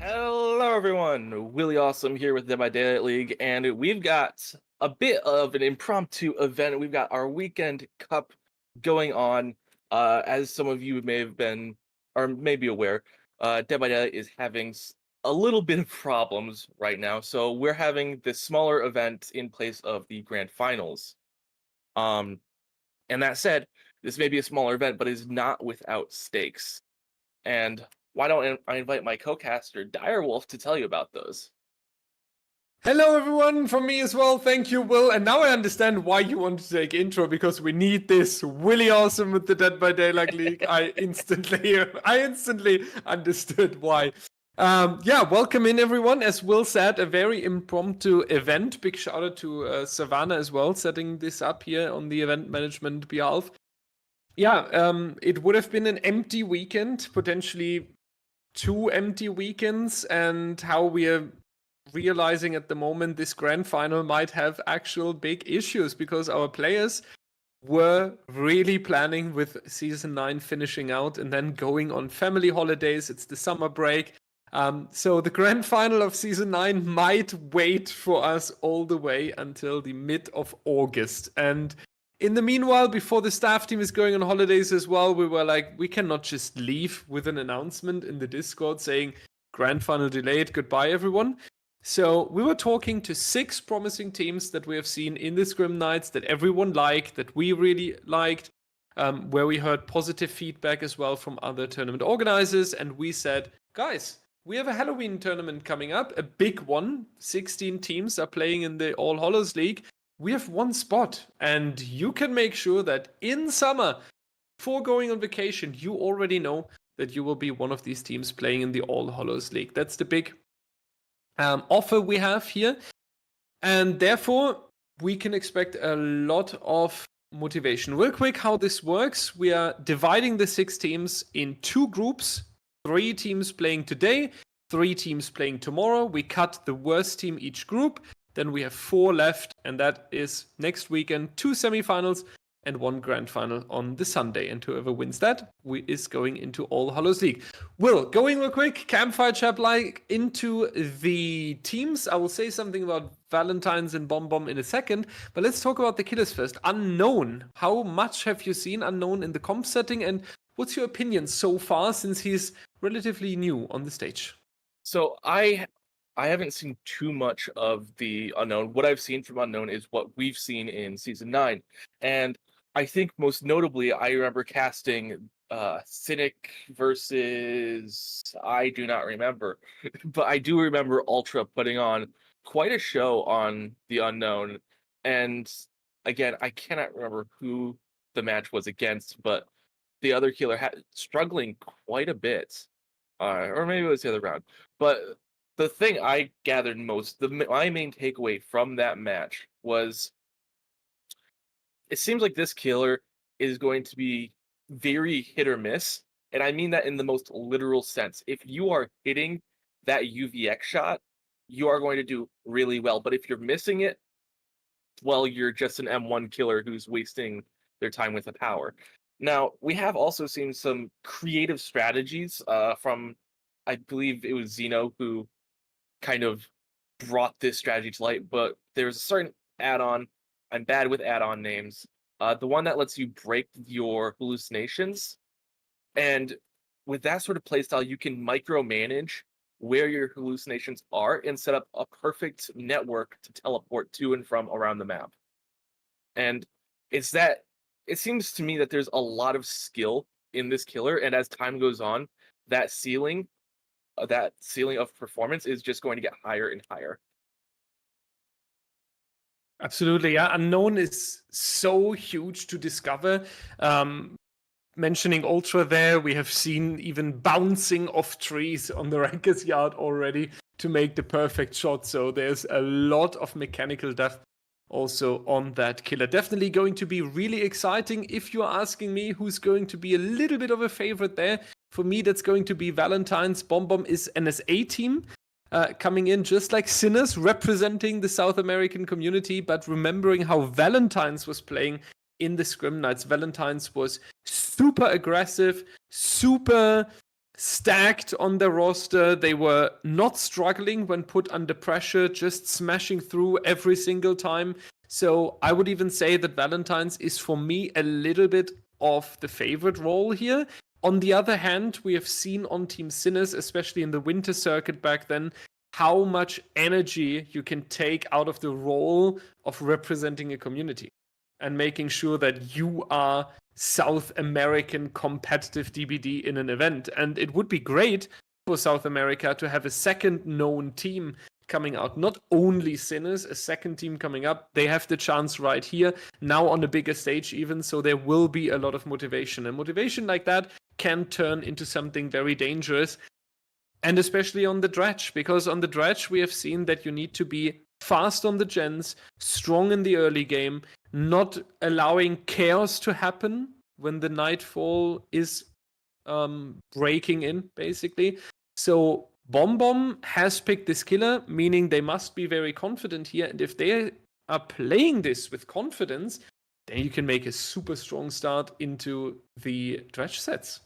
Hello, everyone. Willie Awesome here with DBDLeague, and we've got a bit of an impromptu event. We've got our weekend cup going on. As some of you may have been or may be aware, DBDL is having a little bit of problems right now, so we're having this smaller event in place of the grand finals. And that said, this may be a smaller event, but is not without stakes. And why don't I invite my co-caster Direwolf to tell you about those? Hello everyone, from me as well, thank you Will, and now I understand why you want to take intro, because we need this. Willie Awesome with the Dead by Daylight League. I instantly understood why. Welcome in everyone. As Will said, a very impromptu event. Big shout out to Savannah as well, setting this up here on the event management behalf. It would have been an empty weekend, potentially 2 empty weekends, and how we are realizing at the moment this grand final might have actual big issues because our players were really planning with season 9 finishing out and then going on family holidays. It's the summer break. So the grand final of season 9 might wait for us all the way until the mid of August. And in the meanwhile, before the staff team is going on holidays as well, we were like, we cannot just leave with an announcement in the Discord saying grand final delayed, goodbye everyone. So we were talking to 6 promising teams that we have seen in the Scrim Nights that everyone liked, that we really liked, where we heard positive feedback as well from other tournament organizers. And we said, guys, we have a Halloween tournament coming up, a big one. 16 teams are playing in the All Hallows League. We have 1 spot, and you can make sure that in summer, before going on vacation, you already know that you will be one of these teams playing in the All Hallows League. That's the big offer we have here, and therefore we can expect a lot of motivation. Real quick, how this works: we are dividing the 6 teams in 2 groups, 3 teams playing today, 3 teams playing tomorrow. We cut the worst team each group, then we have 4 left, and that is next weekend 2 semifinals and 1 grand final on the Sunday. And whoever wins that is going into All Hallows League. Will, going real quick, campfire chat like into the teams. I will say something about Valentines and BomBom in a second, but let's talk about the killers first. Unknown. How much have you seen Unknown in the comp setting, and what's your opinion so far since he's relatively new on the stage? So I haven't seen too much of the Unknown. What I've seen from Unknown is what we've seen in season 9, and I think most notably, I remember casting Cynic versus I do not remember, but I do remember Ultra putting on quite a show on the Unknown. And again, I cannot remember who the match was against, but the other killer had struggling quite a bit, or maybe it was the other round. But the thing I gathered most, my main takeaway from that match was, it seems like this killer is going to be very hit or miss. And I mean that in the most literal sense. If you are hitting that UVX shot, you are going to do really well. But if you're missing it, well, you're just an M1 killer who's wasting their time with the power. Now, we have also seen some creative strategies from, I believe it was Xeno who kind of brought this strategy to light, but there's a certain add-on. I'm bad with add-on names. The one that lets you break your hallucinations. And with that sort of playstyle, you can micromanage where your hallucinations are and set up a perfect network to teleport to and from around the map. And it seems to me that there's a lot of skill in this killer, and as time goes on, that ceiling of performance is just going to get higher and higher. Absolutely, yeah. Unknown is so huge to discover. Mentioning Ultra there, we have seen even bouncing off trees on the Ranker's Yard already to make the perfect shot. So there's a lot of mechanical depth also on that killer. Definitely going to be really exciting. If you're asking me who's going to be a little bit of a favorite there, for me that's going to be Valentines. BomBom is NSA team. Coming in just like Sinners, representing the South American community, but remembering how Valentines was playing in the Scrim Nights. Valentines was super aggressive, super stacked on their roster. They were not struggling when put under pressure, just smashing through every single time. So I would even say that Valentines is for me a little bit of the favorite role here. On the other hand, we have seen on Team Sinners, especially in the winter circuit back then, how much energy you can take out of the role of representing a community and making sure that you are South American competitive DBD in an event. And it would be great for South America to have a second known team coming out, not only Sinners, a second team coming up. They have the chance right here, now on a bigger stage even, so there will be a lot of motivation. And motivation like that can turn into something very dangerous. And especially on the dredge, because on the dredge we have seen that you need to be fast on the gens, strong in the early game, not allowing chaos to happen when the nightfall is breaking in, basically. So BomBom has picked this killer, meaning they must be very confident here. And if they are playing this with confidence, then you can make a super strong start into the dredge sets.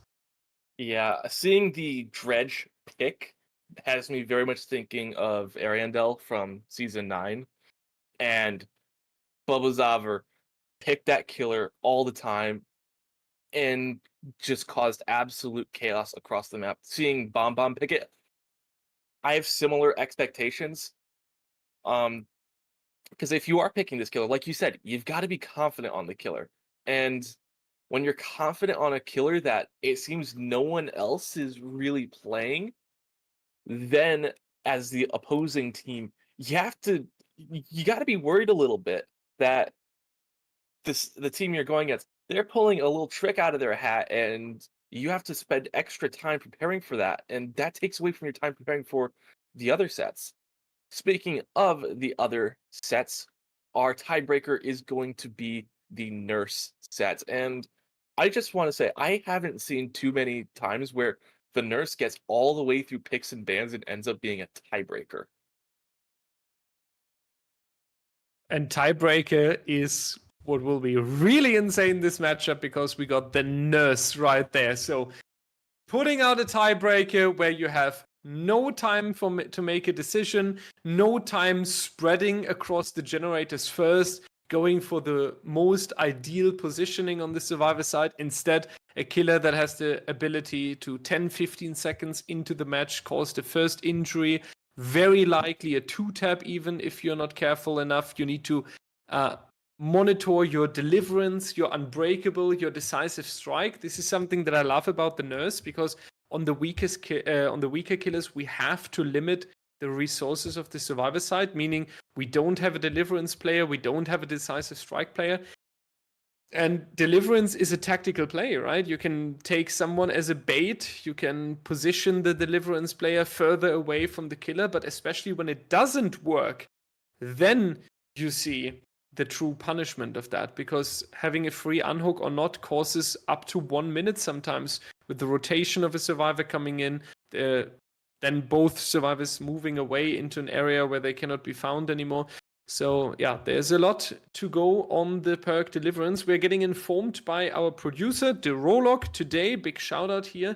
Yeah, seeing the dredge pick has me very much thinking of Ariandel from Season 9. And Bubba Zaver picked that killer all the time and just caused absolute chaos across the map. Seeing BomBom pick it, I have similar expectations. Because if you are picking this killer, like you said, you've got to be confident on the killer. And when you're confident on a killer that it seems no one else is really playing, then as the opposing team, you got to be worried a little bit that the team you're going against, they're pulling a little trick out of their hat, and you have to spend extra time preparing for that, and that takes away from your time preparing for the other sets. Speaking of the other sets, our tiebreaker is going to be the Nurse set, and I just want to say I haven't seen too many times where the Nurse gets all the way through picks and bans and ends up being a tiebreaker. And tiebreaker is what will be really insane this matchup, because we got the Nurse right there. So putting out a tiebreaker where you have no time to make a decision, no time spreading across the generators first, going for the most ideal positioning on the survivor side. Instead, a killer that has the ability to 10-15 seconds into the match cause the first injury, very likely a 2-tap even if you're not careful enough. You need to monitor your deliverance, your unbreakable, your decisive strike. This is something that I love about the Nurse, because on the weaker killers, we have to limit the resources of the survivor side, meaning we don't have a deliverance player, we don't have a decisive strike player. And deliverance is a tactical play, right? You can take someone as a bait, you can position the deliverance player further away from the killer, but especially when it doesn't work, then you see the true punishment of that, because having a free unhook or not causes up to 1 minute sometimes, with the rotation of a survivor coming in, then both survivors moving away into an area where they cannot be found anymore. So yeah, there's a lot to go on the perk deliverance. We're getting informed by our producer, DeRolog, today. Big shout out here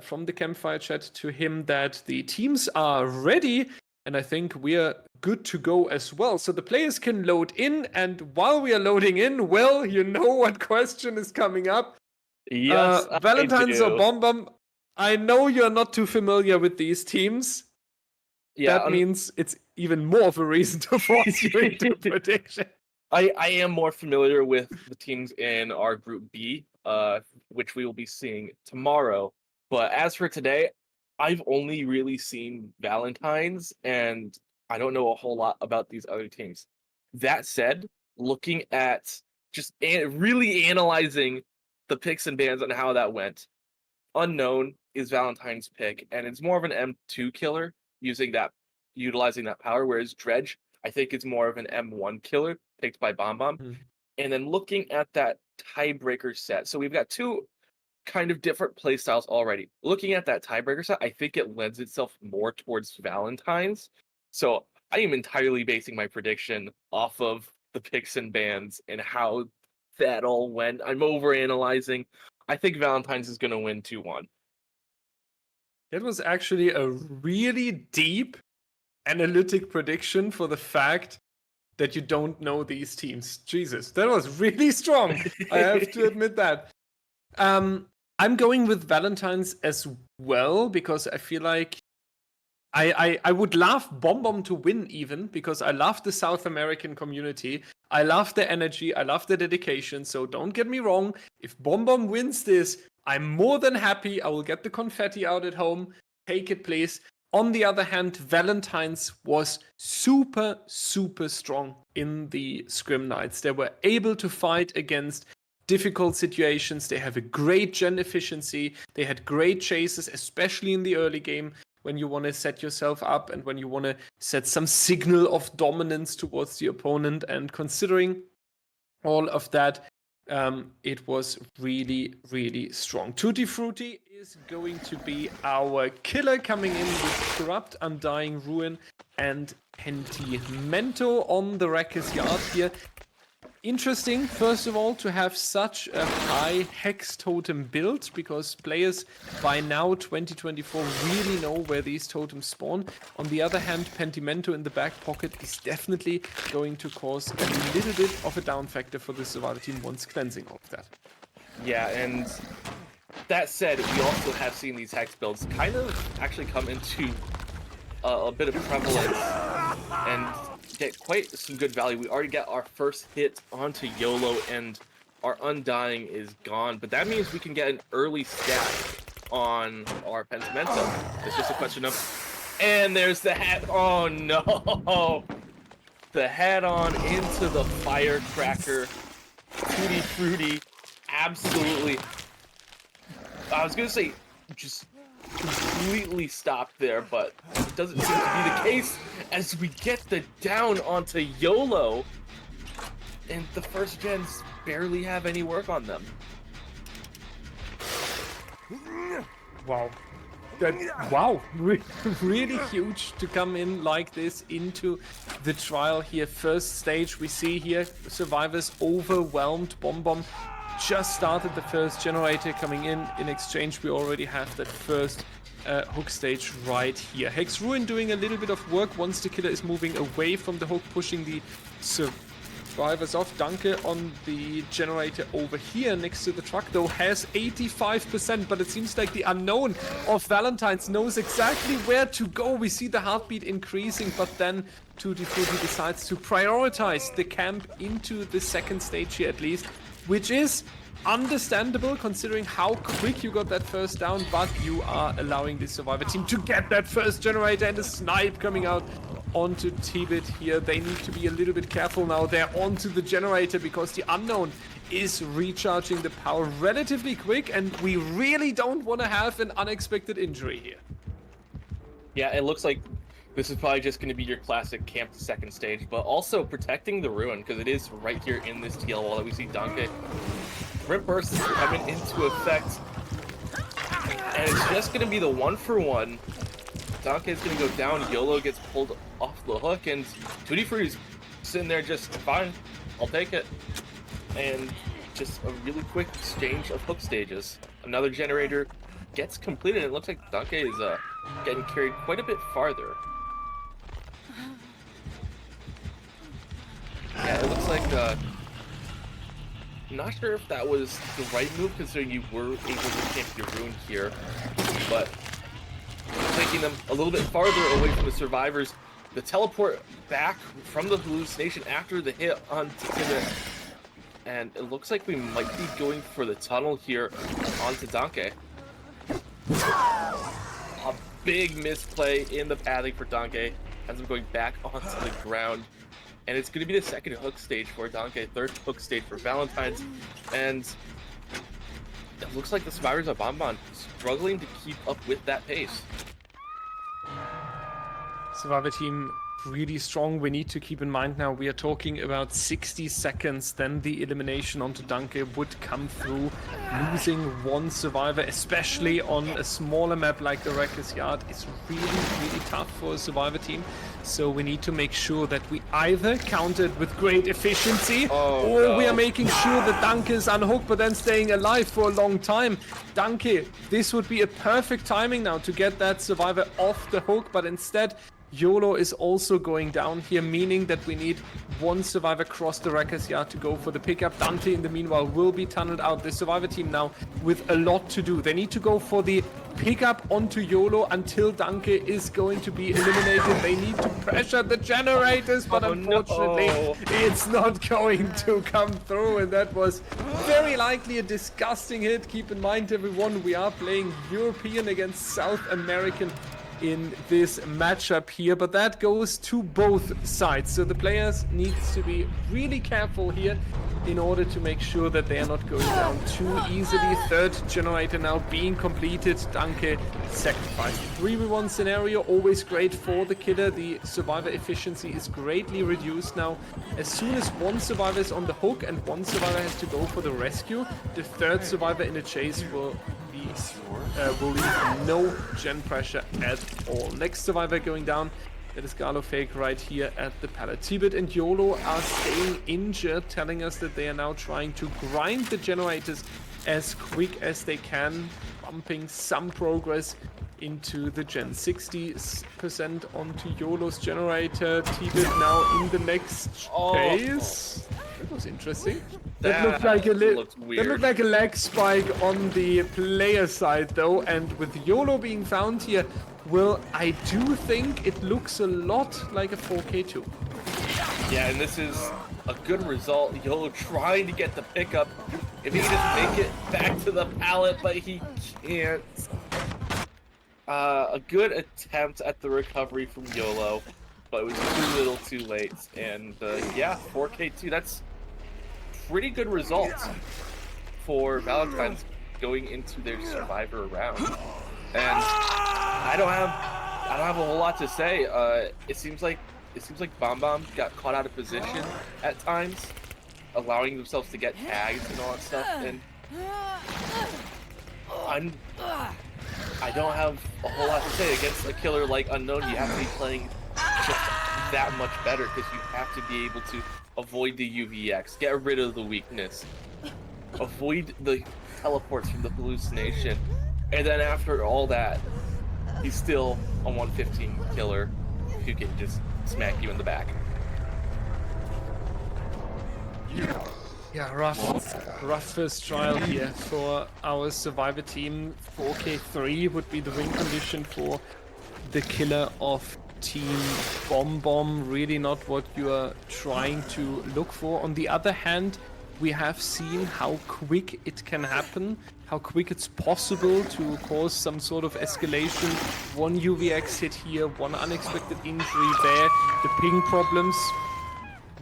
from the campfire chat to him that the teams are ready. And I think we are good to go as well. So the players can load in. And while we are loading in, well, you know what question is coming up. Yes, Valentines or BomBom? I know you're not too familiar with these teams. Yeah, that means it's even more of a reason to force you into prediction. I am more familiar with the teams in our Group B, which we will be seeing tomorrow. But as for today, I've only really seen Valentines, and I don't know a whole lot about these other teams. That said, looking at just really analyzing the picks and bans and how that went, Unknown is Valentine's pick, and it's more of an M2 killer utilizing that power, whereas Dredge, I think, is more of an M1 killer picked by BomBom. Mm-hmm. And then looking at that tiebreaker set, so we've got two kind of different play styles already. Looking at that tiebreaker set, I think it lends itself more towards Valentine's. So I am entirely basing my prediction off of the picks and bans and how that all went. I'm overanalyzing. I think Valentine's is going to win 2-1. It was actually a really deep analytic prediction for the fact that you don't know these teams. Jesus, that was really strong. I have to admit that. I'm going with Valentines as well because I feel like I would love BomBom to win even because I love the South American community. I love the energy. I love the dedication. So don't get me wrong. If BomBom wins this, I'm more than happy. I will get the confetti out at home. Take it, please. On the other hand, Valentines was super, super strong in the scrim nights. They were able to fight against difficult situations. They have a great gen efficiency. They had great chases, especially in the early game when you want to set yourself up and when you want to set some signal of dominance towards the opponent. And considering all of that, it was really, really strong. Tutti Frutti is going to be our killer coming in with Corrupt, Undying Ruin, and Pentimento on the Wrecker's Yard here. Interesting, first of all, to have such a high Hex Totem build, because players by now, 2024, really know where these totems spawn. On the other hand, Pentimento in the back pocket is definitely going to cause a little bit of a down factor for the survivor team once cleansing all of that. Yeah, and that said, we also have seen these Hex builds kind of actually come into a bit of prevalence and get quite some good value. We already got our first hit onto YOLO and our Undying is gone, but that means we can get an early stat on our Pentimento. It's just a question of, and there's the hat. Oh no, the head on into the firecracker. Tutti Frutti, absolutely. I was gonna say just completely stopped there, but it doesn't seem to be the case as we get the down onto YOLO, and the first gens barely have any work on them. Wow. Wow, really huge to come in like this into the trial here. First stage we see here, survivors overwhelmed. BomBom just started the first generator coming in. In exchange, we already have that first hook stage right here. Hex Ruin doing a little bit of work once the killer is moving away from the hook, pushing the survivors off. Danke on the generator over here next to the truck, though, has 85%, but it seems like the unknown of Valentines knows exactly where to go. We see the heartbeat increasing, but then Tutti Frutti decides to prioritize the camp into the second stage here at least, which is understandable considering how quick you got that first down, but you are allowing the survivor team to get that first generator, and a snipe coming out onto T-Bit here. They need to be a little bit careful now. They're onto the generator because the unknown is recharging the power relatively quick, and we really don't want to have an unexpected injury here. Yeah, it looks like this is probably just going to be your classic camp to second stage, but also protecting the ruin, because it is right here in this TL wall that we see Danke. Rip Burst is coming into effect, and it's just going to be the 1-for-1. Danke is going to go down, YOLO gets pulled off the hook, and Tutti Frutti's sitting there just fine. I'll take it. And just a really quick exchange of hook stages. Another generator gets completed, and it looks like Danke is getting carried quite a bit farther. Yeah, it looks like, not sure if that was the right move considering you were able to camp your ruin here, but taking them a little bit farther away from the survivors. The teleport back from the hallucination after the hit onto Timid, and it looks like we might be going for the tunnel here onto Danke. A big misplay in the pathing for Danke, ends up going back onto the ground. And it's going to be the second hook stage for Danke, third hook stage for Valentines, and it looks like the survivors of BomBom struggling to keep up with that pace. Survivor team really strong. We need to keep in mind now we are talking about 60 seconds, then the elimination onto Danke would come through. losing one survivor, especially on a smaller map like the Wrecker's Yard, is really tough for a survivor team. So we need to make sure that we either counter it with great efficiency, or we are making sure that Danke is unhooked but then staying alive for a long time. Danke, this would be a perfect timing now to get that survivor off the hook, but instead YOLO is also going down here, meaning that we need one survivor across the Wrecker's Yard to go for the pickup. Dante, in the meanwhile, will be tunneled out. The survivor team now with a lot to do. They need to go for the pickup onto YOLO until Danke is going to be eliminated. They need to pressure the generators, but unfortunately, it's not going to come through, and that was very likely a disgusting hit. Keep in mind, everyone, we are playing European against South American in this matchup here, but that goes to both sides, so the players need to be really careful here in order to make sure that they are not going down too easily. Third generator now being completed. Danke sacrificed. 3v1 scenario, always great for the killer. The survivor efficiency is greatly reduced now. As soon as one survivor is on the hook and one survivor has to go for the rescue, the third survivor in a chase will leave no gen pressure at all. Next survivor going down, that is Galo Fake right here at the pallet. Tibet and YOLO are staying injured, telling us that they are now trying to grind the generators as quick as they can, bumping some progress into the gen. 60% onto YOLO's generator. Tibet now in the next phase. That was interesting. That looked like a lag spike on the player side though, and with YOLO being found here, well, I do think it looks a lot like a 4K2. Yeah, and this is a good result. YOLO trying to get the pickup. If he can just make it back to the pallet, but he can't. A good attempt at the recovery from YOLO, but it was too little too late. And yeah, 4K2, that's pretty good results for Valentines going into their survivor round. And I don't have a whole lot to say. It seems like BomBom got caught out of position at times, allowing themselves to get tagged and all that stuff. And I don't have a whole lot to say against a killer like Unknown. You have to be playing just that much better because you have to be able to avoid the UVX, get rid of the weakness, avoid the teleports from the hallucination, and then after all that, he's still a 115 killer who can just smack you in the back. Yeah, rough first trial here for our survivor team. 4K3 would be the win condition for the killer of Team BomBom. Really not what you are trying to look for. On the other hand, we have seen how quick it can happen, how quick it's possible to cause some sort of escalation. One UVX hit here, one unexpected injury there. The ping problems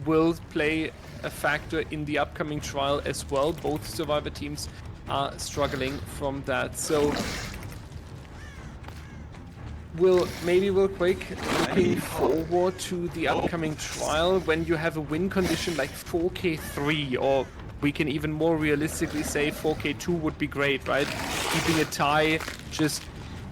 will play a factor in the upcoming trial as well. Both survivor teams are struggling from that. So we'll quick looking forward to the upcoming trial when you have a win condition like 4K3, or we can even more realistically say 4K2 would be great, right? Keeping a tie, just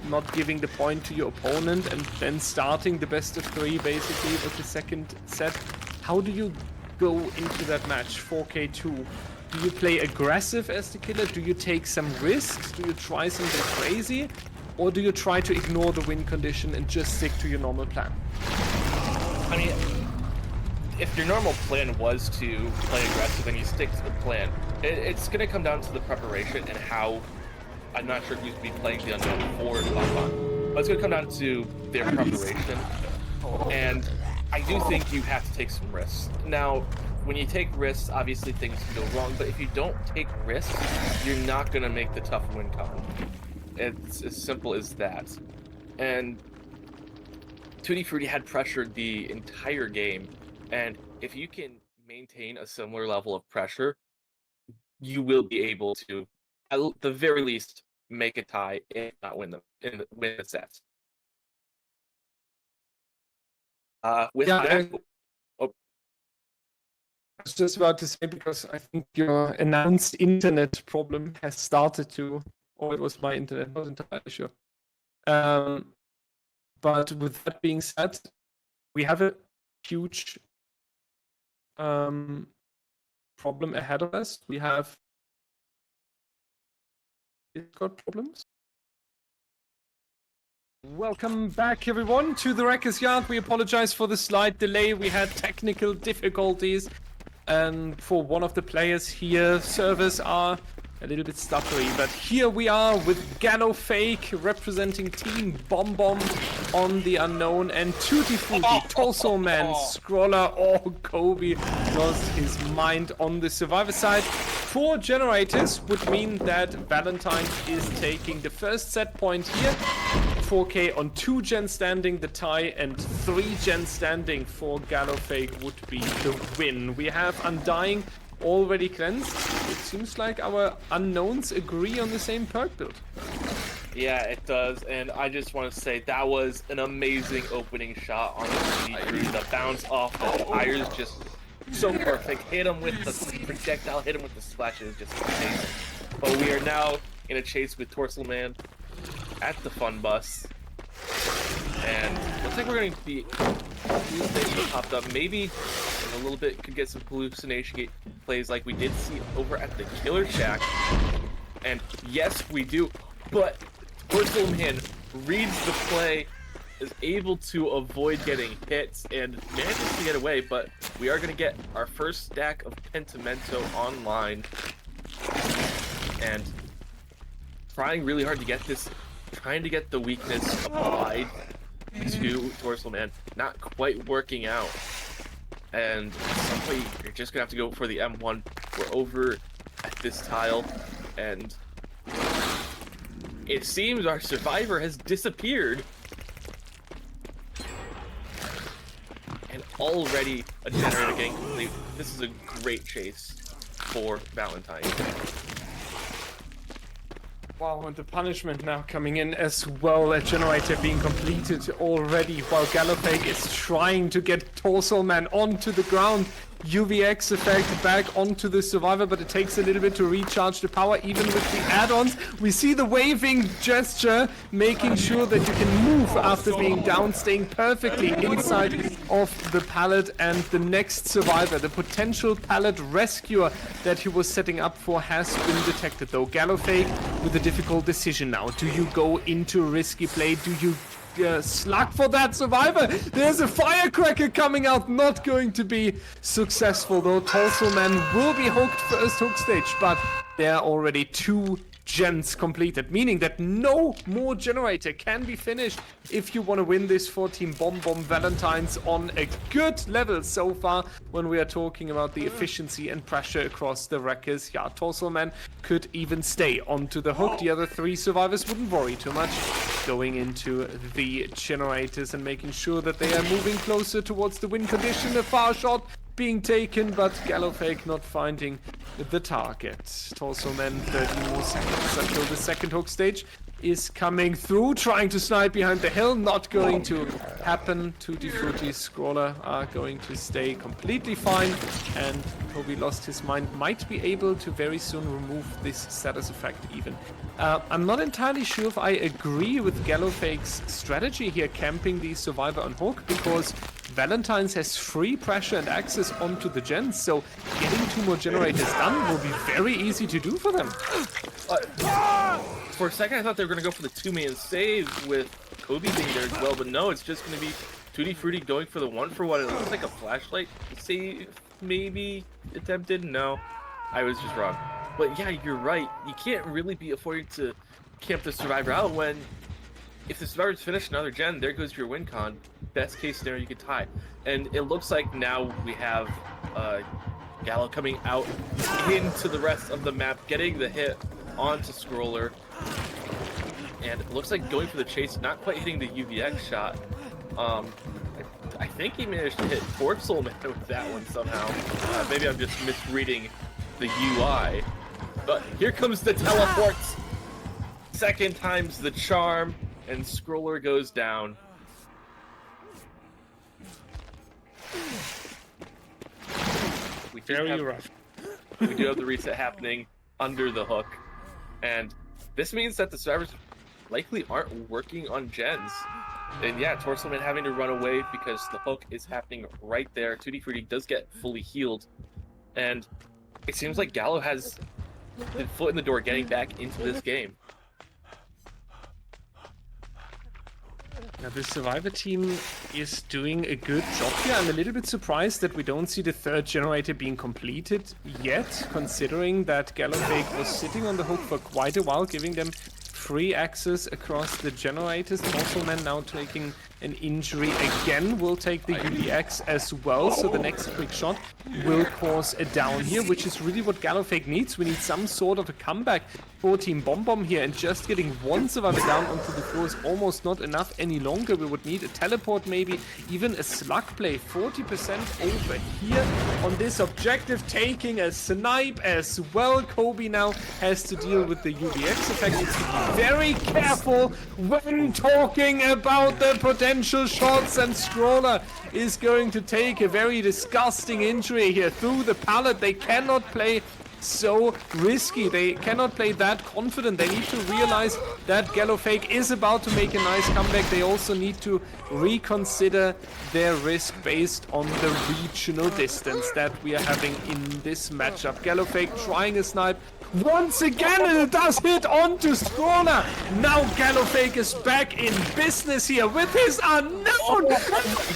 not giving the point to your opponent, and then starting the best of 3 basically with the second set. How do you go into that match, 4K2? Do you play aggressive as the killer? Do you take some risks? Do you try something crazy? Or do you try to ignore the win condition and just stick to your normal plan? I mean, if your normal plan was to play aggressive and you stick to the plan, it's going to come down to the preparation and how. I'm not sure who's been playing the Unknown for BomBom, but it's going to come down to their preparation. And I do think you have to take some risks. Now, when you take risks, obviously things can go wrong, but if you don't take risks, you're not going to make the tough win con. It's as simple as that. And Tutti Frutti had pressured the entire game, and if you can maintain a similar level of pressure, you will be able to, at the very least, make a tie, if not win the sets. With that, was just about to say, because I think your announced internet problem has started to, or it was my internet, not entirely sure. But with that being said, we have a huge problem ahead of us. We have Discord problems. Welcome back, everyone, to the Wreckers Yard. We apologize for the slight delay. We had technical difficulties, and for one of the players here, servers are a little bit stuttery. But here we are with GalloFake representing Team BomBom on the Unknown, and Tutti Frutti, Torso Man, Scroller, or Kobe lost his mind on the Survivor side. 4 generators would mean that Valentines is taking the first set point here. 4K on 2 gen standing, the tie, and 3 gen standing for GalloFake would be the win. We have Undying already cleansed. It seems like our unknowns agree on the same perk build. Yeah, it does, and I just want to say that was an amazing opening shot on the bounce off the tires, just so perfect. Hit him with the projectile, hit him with the splash, it was just amazing. But we are now in a chase with Torso Man at the fun bus, and looks like we're going to be hallucination popped up. Maybe in a little bit could get some hallucination plays like we did see over at the Killer Shack. And yes, we do, but Torso Man reads the play, is able to avoid getting hits, and manages to get away. But we are going to get our first stack of Pentimento online, and trying really hard to get this, trying to get the weakness applied to Torso Man, not quite working out. And simply, you're just gonna have to go for the M1. We're over at this tile, and it seems our survivor has disappeared. And already a generator getting complete. This is a great chase for Valentine. Wow, and the punishment now coming in as well. A generator being completed already while GalloFake is trying to get Torso Man onto the ground. UVX effect back onto the survivor, but it takes a little bit to recharge the power even with the add-ons. We see the waving gesture, making sure that you can move after being down, staying perfectly inside of the pallet, and the next survivor, the potential pallet rescuer that he was setting up for, has been detected though. GalloFake with a difficult decision now. Do you go into risky play? Do you slug for that survivor? There's a firecracker coming out, not going to be successful though. Torso Man will be hooked first hook stage, but there are already 2 gens completed, meaning that no more generator can be finished if you want to win this for Team BomBom. Valentines on a good level so far when we are talking about the efficiency and pressure across the Wreckers. Yeah, Torso Man could even stay onto the hook. The other 3 survivors wouldn't worry too much, going into the generators and making sure that they are moving closer towards the win condition. A far shot being taken, but GalloFake not finding the target. Torso Man 30 more seconds until the second hook stage is coming through, trying to snipe behind the hill, not going to happen. Tutti Frutti, Scroller are going to stay completely fine, and Kobe lost his mind might be able to very soon remove this status effect even. I'm not entirely sure if I agree with GalloFake's strategy here, camping the survivor on hook, because Valentines has free pressure and access onto the gens, so getting 2 more generators done will be very easy to do for them. For a second, I thought they were going to go for the 2-man save with Kobe being there as well, but no, it's just going to be Tutti Frutti going for the 1-for-1. It looks like a flashlight save, maybe attempted. No, I was just wrong. But yeah, you're right. You can't really be affording to camp the survivor out when, if the survivors finish another gen, there goes your win con. Best case scenario, you could tie. And it looks like now we have Gallo coming out into the rest of the map, getting the hit onto Scroller. And it looks like going for the chase, not quite hitting the UVX shot. I think he managed to hit Torso Man with that one somehow. Maybe I'm just misreading the UI. But here comes the teleports. Second time's the charm, and Scroller goes down. we do Very have, rough. we do have the reset happening under the hook, and this means that the survivors likely aren't working on gens. And yeah, Torselman having to run away because the hook is happening right there. 2D Fruity does get fully healed, and it seems like Gallo has the foot in the door getting back into this game. Now, the Survivor team is doing a good job here. I'm a little bit surprised that we don't see the third generator being completed yet, considering that Gallowfake was sitting on the hook for quite a while, giving them free access across the generators. Torselman now taking an injury again, will take the UBX as well, so the next quick shot will cause a down here, which is really what Gallowfake needs. We need some sort of a comeback for Team BomBom here, and just getting one survivor down onto the floor is almost not enough any longer. We would need a teleport, maybe even a slug play. 40% over here on this objective, taking a snipe as well. Kobe now has to deal with the UBX effect. Needs to be very careful when talking about the potential shots, and Scroller is going to take a very disgusting injury here through the pallet. They cannot play so risky. They cannot play that confident. They need to realize that Gallowfake is about to make a nice comeback. They also need to reconsider their risk based on the regional distance that we are having in this matchup. Gallowfake trying a snipe once again, and it does hit onto Scroller. Now Gallowfake is back in business here with his unknown.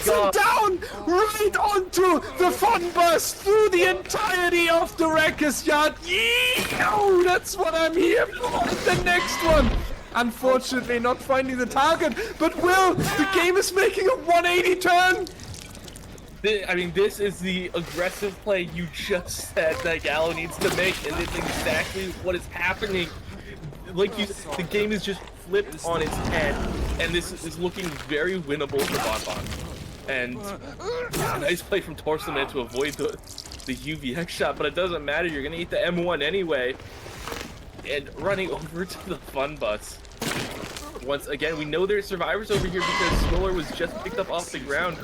Down right onto the fun bus through the entirety of the Wreckers yard. Yeah, that's what I'm here for. The next one, unfortunately not finding the target, but Will, the game is making a 180 turn. I mean, this is the aggressive play you just said that Gallo needs to make, and it's exactly what is happening. Like the game is just flipped on its head, and this is looking very winnable for BomBom. And a nice play from Torselman to avoid the UVX shot, but it doesn't matter. You're gonna eat the M1 anyway. And running over to the fun bus. Once again, we know there's survivors over here because Stroller was just picked up off the ground.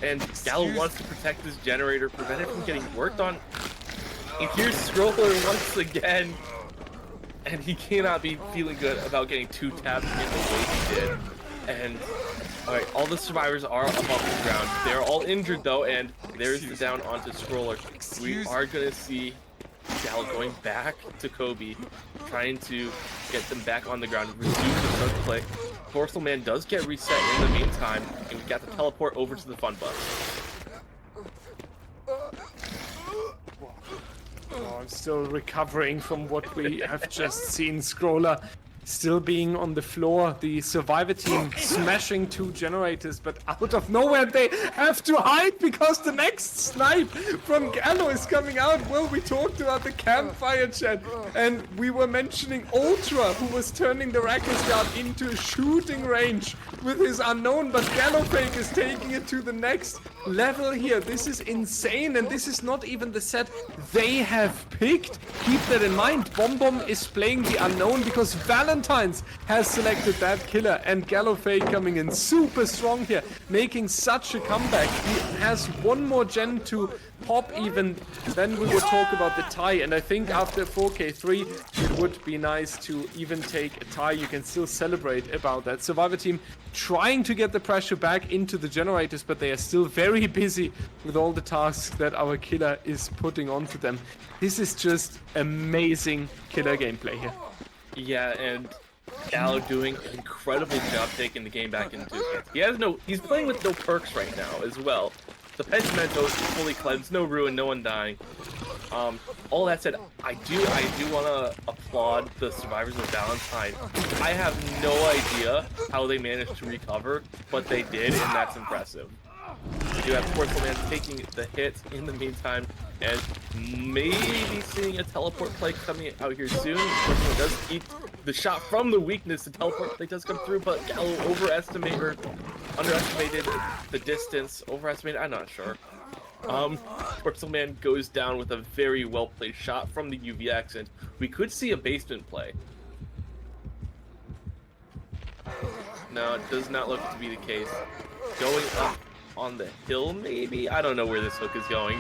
And Gallo wants to protect this generator, prevent it from getting worked on. And here's Stroller once again. And he cannot be feeling good about getting two taps in the way he did. And, alright, all the survivors are above the ground. They're all injured though, and there's the down onto Stroller. We are going to see Gallo going back to Kobe, trying to get them back on the ground, resume the start play. Torselman does get reset in the meantime, and we got the teleport over to the fun bus. Oh, I'm still recovering from what we have just seen. Scroller still being on the floor. The survivor team smashing two generators, but out of nowhere they have to hide because the next snipe from Gallo is coming out. Well, we talked about the campfire chat, and we were mentioning Ultra, who was turning the Rackers Guard into a shooting range with his unknown, but Gallowfake is taking it to the next level here. This is insane, and this is not even the set they have picked. Keep that in mind. BomBom is playing the unknown because Valentines has selected that killer, and Gallowfake coming in super strong here, making such a comeback. He has one more gen to pop even, then we would talk about the tie, and I think after 4K3 it would be nice to even take a tie. You can still celebrate about that. Survivor team trying to get the pressure back into the generators, but they are still very busy with all the tasks that our killer is putting onto them. This is just amazing killer gameplay here. Yeah, and Gallo doing an incredible job taking the game back into his hands. He's playing with no perks right now as well. The Pentimento is fully cleansed, no ruin, no one dying. All that said, I do want to applaud the survivors of Valentine. I have no idea how they managed to recover, but they did, and that's impressive. We do have Torselman taking the hit in the meantime, and maybe seeing a teleport play coming out here soon. Torselman does eat the shot from the weakness. The teleport play does come through, but Gallo underestimated the distance. I'm not sure. Torselman goes down with a very well-played shot from the UVX, and we could see a basement play. No, it does not look to be the case. Going up on the hill, maybe? I don't know where this hook is going.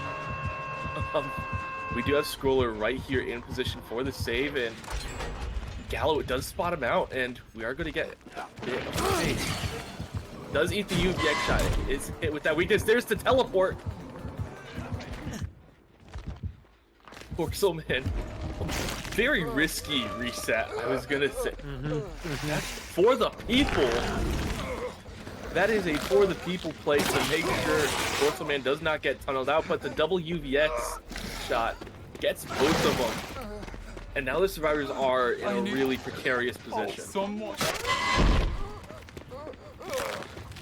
We do have Scroller right here in position for the save, and Gallo does spot him out, and we are going to get a bit of a save. Does eat the UVX shot. It's hit with that weakness. There's the teleport. Torselman. Very risky reset, I was going to say. For the people. That is a for the people play to make sure Torselman does not get tunneled out, but the double UVX shot gets both of them. And now the survivors are in a really precarious position.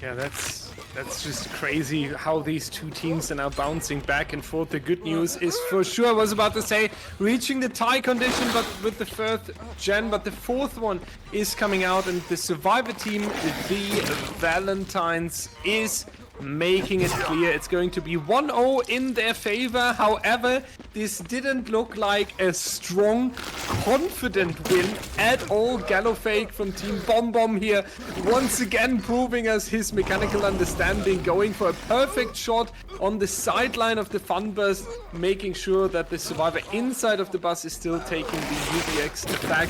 Yeah, that's just crazy how these two teams are now bouncing back and forth. The good news is for sure, I was about to say, reaching the tie condition, but with the third gen, but the fourth one is coming out, and the survivor team, the Valentines, is making it clear it's going to be 1-0 in their favor. However, this didn't look like a strong, confident win at all. Gallofake from Team BomBom here, once again proving us his mechanical understanding, going for a perfect shot on the sideline of the fun bus, making sure that the survivor inside of the bus is still taking the UVX attack.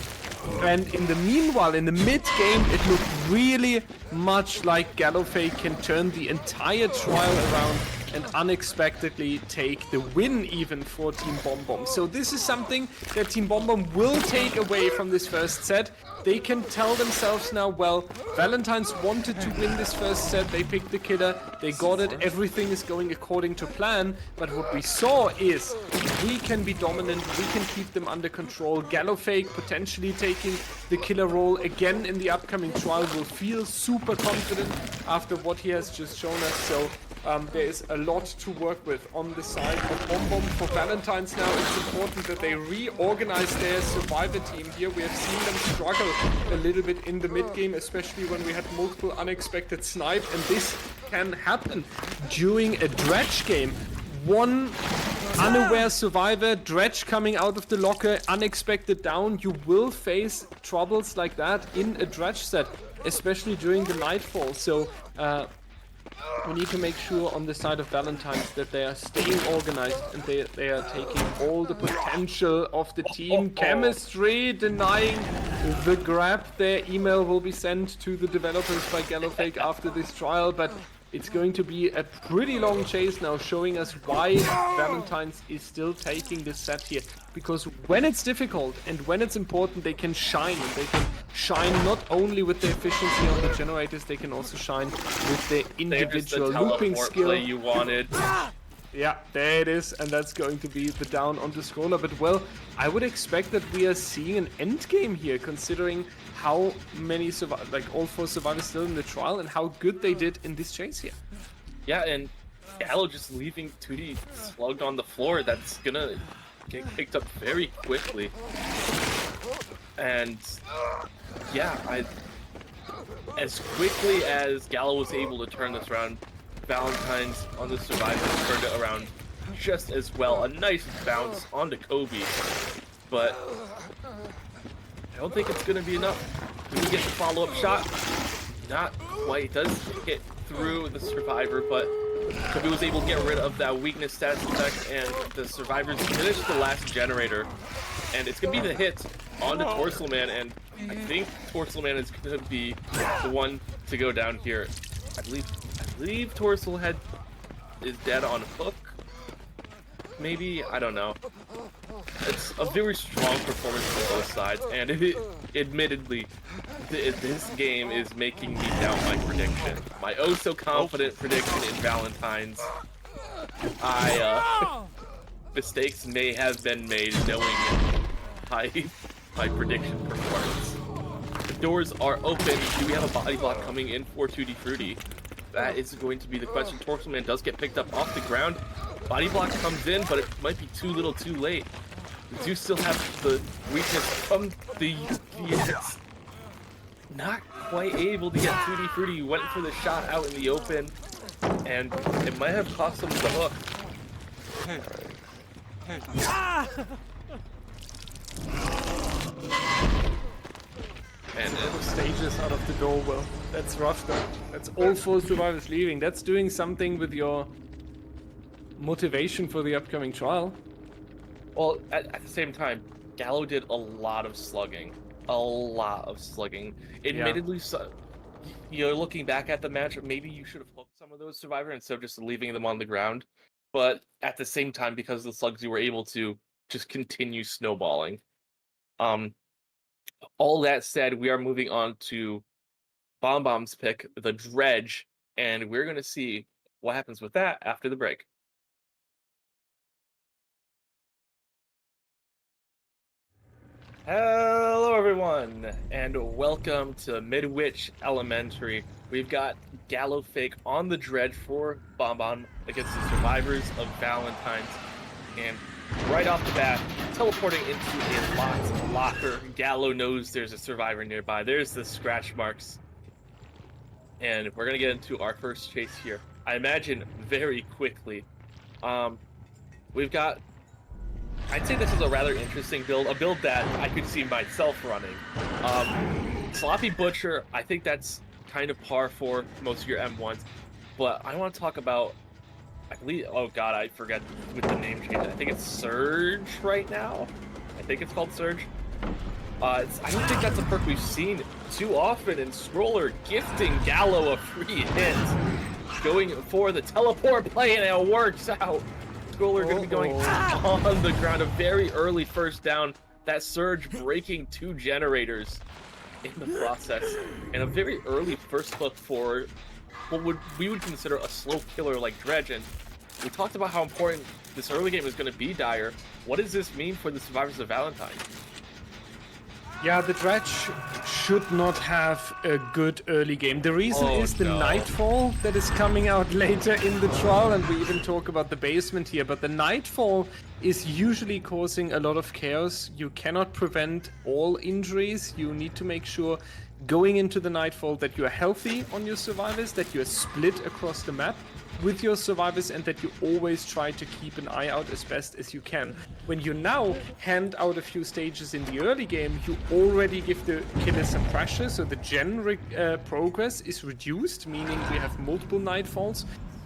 And in the meanwhile, in the mid-game, it looked really much like Gallofake can turn the entire trial around and unexpectedly take the win even for Team BomBom. So this is something that Team BomBom will take away from this first set. They can tell themselves now, well, Valentines wanted to win this first set, they picked the killer, they got it, everything is going according to plan, but what we saw is we can be dominant, we can keep them under control. Gallofake potentially taking the killer role again in the upcoming trial will feel super confident after what he has just shown us. So there is a lot to work with on the side of BomBom. For Valentines now, it's important that they reorganize their survivor team here. We have seen them struggle a little bit in the mid-game, especially when we had multiple unexpected snipe, and this can happen during a Dredge game. One unaware survivor, Dredge coming out of the locker, unexpected down. You will face troubles like that in a Dredge set, especially during the nightfall. So we need to make sure on the side of Valentines that they are staying organized and they are taking all the potential of the team. Chemistry denying the grab. Their email will be sent to the developers by Gallofake after this trial, but it's going to be a pretty long chase now, showing us why Valentines is still taking this set here. Because when it's difficult and when it's important, they can shine. And they can shine not only with the efficiency on the generators, they can also shine with the individual looping skill. Play you wanted. Yeah, there it is, and that's going to be the down on the scroller. But well, I would expect that we are seeing an end game here, considering how many all four survivors still in the trial and how good they did in this chase here. Yeah, and Gallo just leaving 2D slugged on the floor. That's gonna get picked up very quickly. And yeah, as quickly as Gallo was able to turn this around, Valentines on the survivors turned it around just as well. A nice bounce onto Kobe, but I don't think it's going to be enough. Do we get the follow-up shot? Not quite. It does hit through the survivor, but Kobe was able to get rid of that weakness status effect, and the survivors finished the last generator. And it's going to be the hit onto Torselman, and I think Torselman is going to be the one to go down here. I believe Torselhead is dead on hook. Maybe, I don't know. It's a very strong performance from both sides, and admittedly, this game is making me doubt my prediction. My oh-so-confident prediction in Valentines. Mistakes may have been made knowing my prediction performance. The doors are open. Do we have a body block coming in for 2D Fruity? That is going to be the question. Torselman does get picked up off the ground. Body block comes in, but it might be too little too late. We do still have the weakness from the UVX. Not quite able to get 2D Fruity. Went for the shot out in the open, and it might have cost him the hook. And the stages out of the door, well, that's rough though. That's all four survivors leaving. That's doing something with your motivation for the upcoming trial. Well, at the same time, Gallo did a lot of slugging. A lot of slugging. Admittedly, so, looking back at the match, maybe you should have hooked some of those Survivor instead of just leaving them on the ground. But at the same time, because of the slugs, you were able to just continue snowballing. All that said, we are moving on to BomBom's pick, the Dredge, and we're going to see what happens with that after the break. Hello, everyone, and welcome to Midwich Elementary. We've got Gallo Fake on the Dredge for BomBom against the survivors of Valentines. And right off the bat, teleporting into a locked locker. Gallo knows there's a survivor nearby. There's the scratch marks. And we're going to get into our first chase here. I imagine very quickly. We've got... I'd say this is a rather interesting build, a build that I could see myself running. Sloppy Butcher, I think that's kind of par for most of your M1s, but I want to talk about, I believe, oh god, I forget with the name change. I think it's Surge right now. I think it's called Surge. I don't think that's a perk we've seen too often, and Scroller gifting Gallo a free hit. Going for the teleport play, and it works out. Scroller going to be going on the ground. A very early first down. That Surge breaking 2 generators in the process. And a very early first look for what we would consider a slow killer like Dredge. And we talked about how important this early game is going to be, Dyer. What does this mean for the survivors of Valentine? Yeah, the Dredge should not have a good early game. The reason is the Nightfall that is coming out later in the trial, and we even talk about the basement here, but the Nightfall is usually causing a lot of chaos. You cannot prevent all injuries. You need to make sure going into the Nightfall that you are healthy on your survivors, that you are split across the map with your survivors, and that you always try to keep an eye out as best as you can. When you now hand out a few stages in the early game, you already give the killer some pressure, so the gen progress is reduced, meaning we have multiple Nightfalls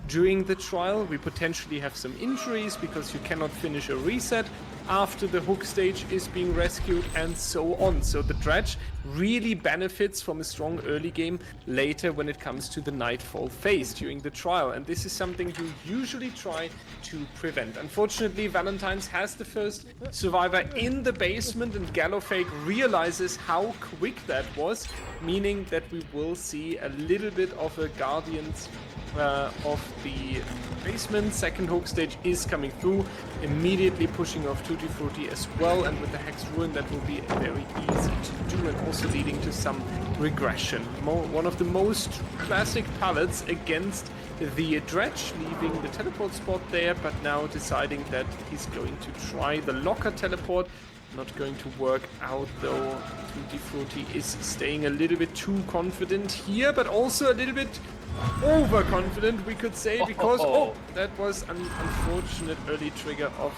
during the trial. We potentially have some injuries because you cannot finish a reset after the hook stage is being rescued, and so on. So the Dredge really benefits from a strong early game later when it comes to the Nightfall phase during the trial, and this is something you usually try to prevent. Unfortunately, Valentines has the first survivor in the basement, and Gallo Fake realizes how quick that was, meaning that we will see a little bit of a Guardians of the basement. Second hook stage is coming through, immediately pushing off Tutti Frutti as well, and with the Hex Ruin that will be very easy to do, and also leading to some regression. One of the most classic pallets against the Dredge, leaving the teleport spot there, but now deciding that he's going to try the locker teleport. Not going to work out though. Tutti Frutti is staying a little bit too confident here, but also a little bit overconfident, we could say, because that was an unfortunate early trigger of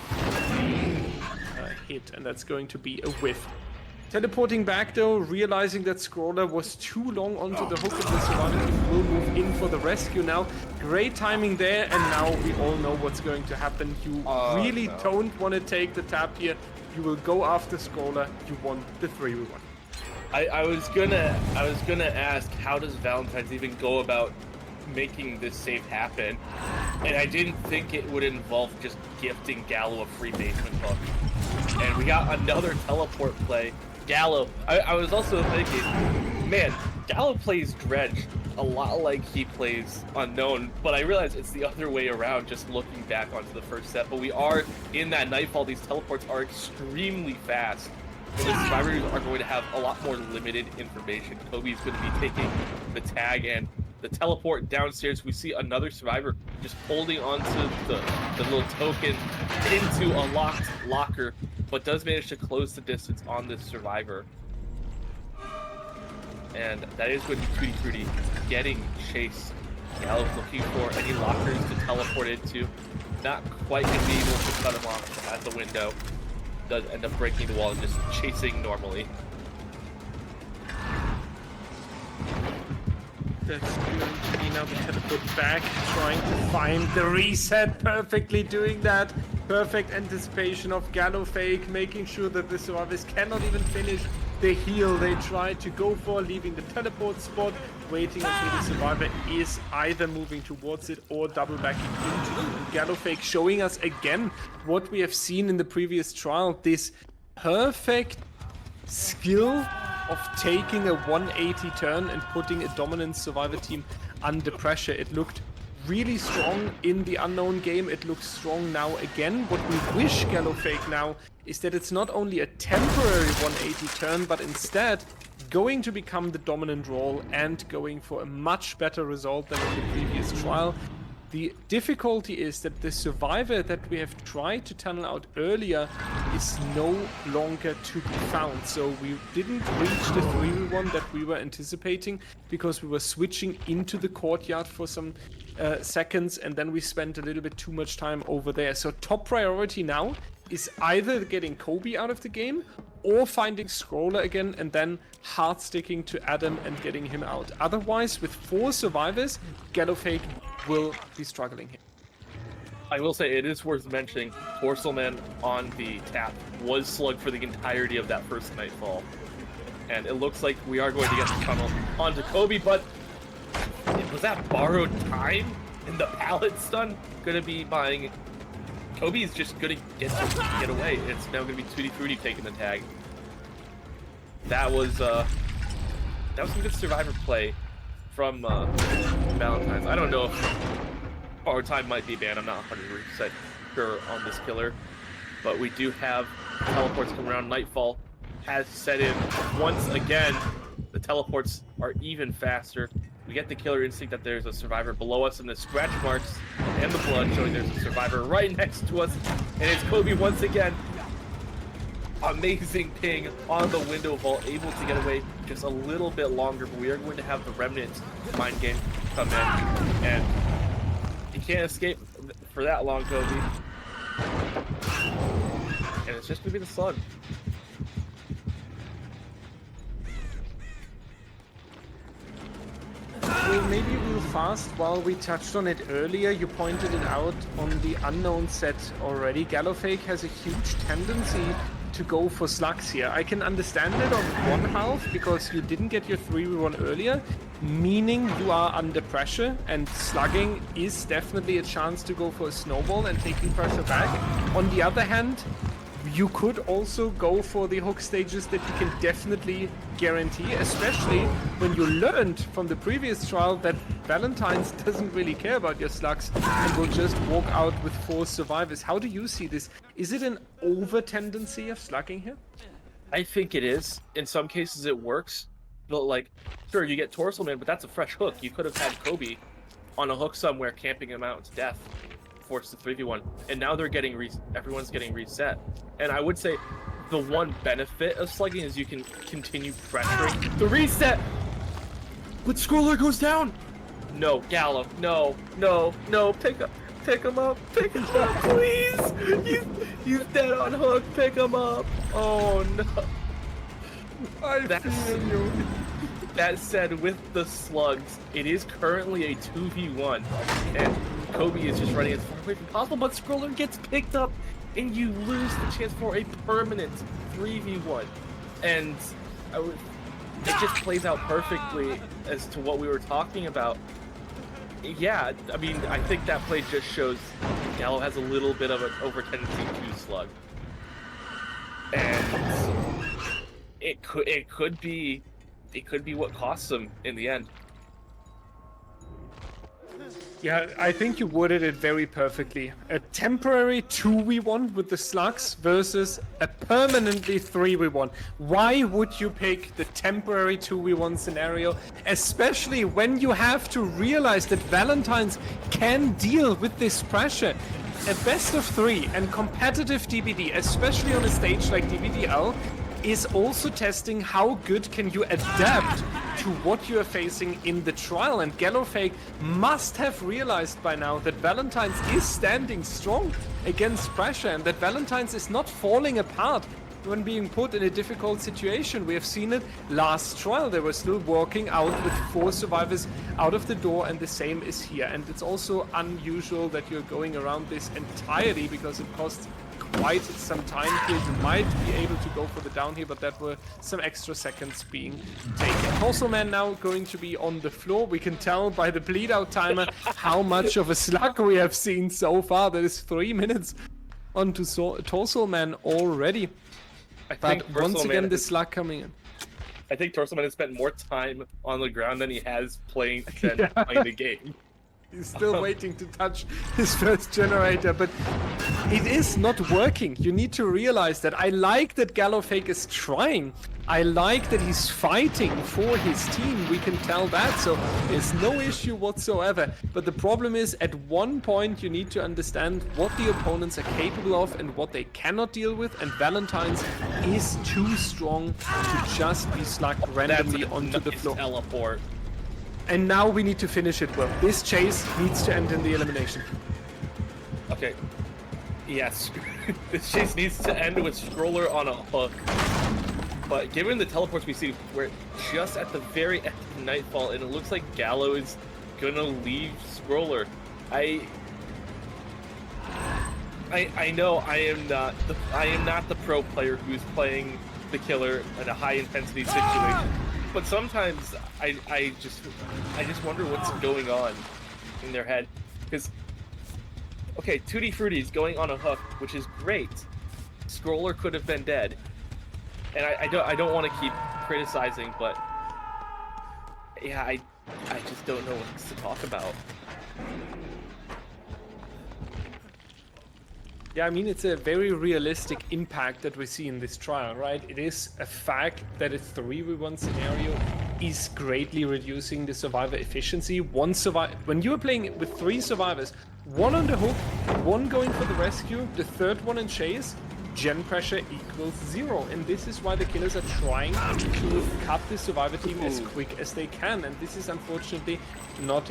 the hit, and that's going to be a whiff. Teleporting back though, realizing that Scroller was too long onto the hook, and the survivor team will move in for the rescue now. Great timing there, and now we all know what's going to happen. You really don't want to take the tap here. You will go after Scroller. You want the 3v1. I was gonna ask, how does Valentine's even go about making this save happen? And I didn't think it would involve just gifting Gallo a free basement hook. And we got another teleport play. Gallo, I was also thinking, man, Gallo plays Dredge a lot like he plays Unknown, but I realized it's the other way around just looking back onto the first set. But we are in that Nightfall. These teleports are extremely fast. So the survivors are going to have a lot more limited information. Kobe's going to be taking the tag and the teleport downstairs. We see another survivor just holding onto the little token into a locked locker, but does manage to close the distance on this survivor. And that is going to be Tutti Frutti getting chased. Gallo's looking for any lockers to teleport into. Not quite going to be able to cut him off at the window. Does end up breaking the wall and just chasing normally. That's going to be now the teleport back, trying to find the reset, perfectly doing that. Perfect anticipation of Gallowfake, making sure that the survivors cannot even finish the heal they tried to go for, leaving the teleport spot, waiting until the survivor is either moving towards it or double backing into it. And Gallowfake showing us again what we have seen in the previous trial, this perfect skill of taking a 180 turn and putting a dominant survivor team under pressure. It looked really strong in the Unknown game. It looks strong now again. What we wish Gallowfake now is that it's not only a temporary 180 turn, but instead going to become the dominant role and going for a much better result than in the previous trial. The difficulty is that the survivor that we have tried to tunnel out earlier is no longer to be found. So we didn't reach the 3v1 that we were anticipating because we were switching into the courtyard for some seconds, and then we spent a little bit too much time over there. So top priority now is either getting Kobe out of the game or finding Scroller again and then hard sticking to Adam and getting him out. Otherwise, with 4 survivors, Gallowfake will be struggling here. I will say it is worth mentioning, Torselman on the tap was slugged for the entirety of that first Nightfall. And it looks like we are going to get the tunnel onto Kobe, but was that borrowed time in the pallet stun? Gonna be buying... Kobe is just gonna get away. It's now gonna be Tutti Frutti taking the tag. That was some good survivor play from Valentines. I don't know if borrowed time might be banned. I'm not 100% sure on this killer, but we do have teleports coming around. Nightfall has set in once again. The teleports are even faster. We get the killer instinct that there's a survivor below us, and the scratch marks and the blood showing there's a survivor right next to us, and it's Kobe once again. Amazing ping on the window vault, able to get away just a little bit longer, but we are going to have the remnant mind game come in, and you can't escape for that long, Kobe. And it's just going to be the slug. Well, maybe real fast, while we touched on it earlier, you pointed it out on the Unknown set already. Gallowfake has a huge tendency to go for slugs here. I can understand it on one half because you didn't get your 3v1 earlier, meaning you are under pressure, and slugging is definitely a chance to go for a snowball and taking pressure back. On the other hand, you could also go for the hook stages that you can definitely guarantee, especially when you learned from the previous trial that Valentines doesn't really care about your slugs and will just walk out with 4 survivors. How do you see this? Is it an over tendency of slugging here? I think it is. In some cases it works, but like, sure, you get Torselman, but that's a fresh hook. You could have had Kobe on a hook somewhere camping him out to death, force the 3v1, and now they're getting everyone's getting reset. And I would say the one benefit of slugging is you can continue pressuring the reset. But Scroller goes down. No, Gallo, no, pick him up, please. He's dead on hook. Pick him up. Oh no. That said, with the slugs, it is currently a 2v1, and Kobe is just running as far away from possible, but Scroller gets picked up, and you lose the chance for a permanent 3v1. And it just plays out perfectly as to what we were talking about. Yeah, I mean, I think that play just shows Gallo has a little bit of an over tendency to slug. And it could be what costs him in the end. Yeah, I think you worded it very perfectly. A temporary 2v1 with the slugs versus a permanently 3v1. Why would you pick the temporary 2v1 scenario, especially when you have to realize that Valentines can deal with this pressure? A best of 3 and competitive DBD, especially on a stage like DBDL, is also testing how good can you adapt to what you are facing in the trial. And Gallowfake must have realized by now that Valentines is standing strong against pressure and that Valentines is not falling apart when being put in a difficult situation. We have seen it last trial. They were still walking out with 4 survivors out of the door, and the same is here. And it's also unusual that you're going around this entirely because it costs quite some time here. You might be able to go for the down here, but that were some extra seconds being taken. Torso Man now going to be on the floor. We can tell by the bleed out timer how much of a slug we have seen so far. That is 3 minutes onto Torso Man already. But once again, the slug coming in. I think Torso Man has spent more time on the ground than he has playing the game. He's still waiting to touch his first generator, but it is not working. You need to realize that. I like that Gallowfake is trying. I like that he's fighting for his team. We can tell that, so there's no issue whatsoever. But the problem is, at one point, you need to understand what the opponents are capable of and what they cannot deal with, and Valentines is too strong to just be slugged randomly onto the floor. Teleport. And now we need to finish it well. This chase needs to end in the elimination. Okay. Yes. This chase needs to end with Scroller on a hook. But given the teleports we see, we're just at the very end of Nightfall, and it looks like Gallo is gonna leave Scroller. I know I am not the pro player who's playing the killer in a high intensity situation. But sometimes I just wonder what's going on in their head, because okay, Tutti Frutti's going on a hook, which is great. Scroller could have been dead, and I don't want to keep criticizing, but yeah, I just don't know what to talk about. Yeah, I mean, it's a very realistic impact that we see in this trial, right? It is a fact that a 3v1 scenario is greatly reducing the survivor efficiency. When you are playing with 3 survivors, 1 on the hook, 1 going for the rescue, the 3rd one in chase, gen pressure equals 0. And this is why the killers are trying to cut the survivor team as quick as they can. And this is unfortunately not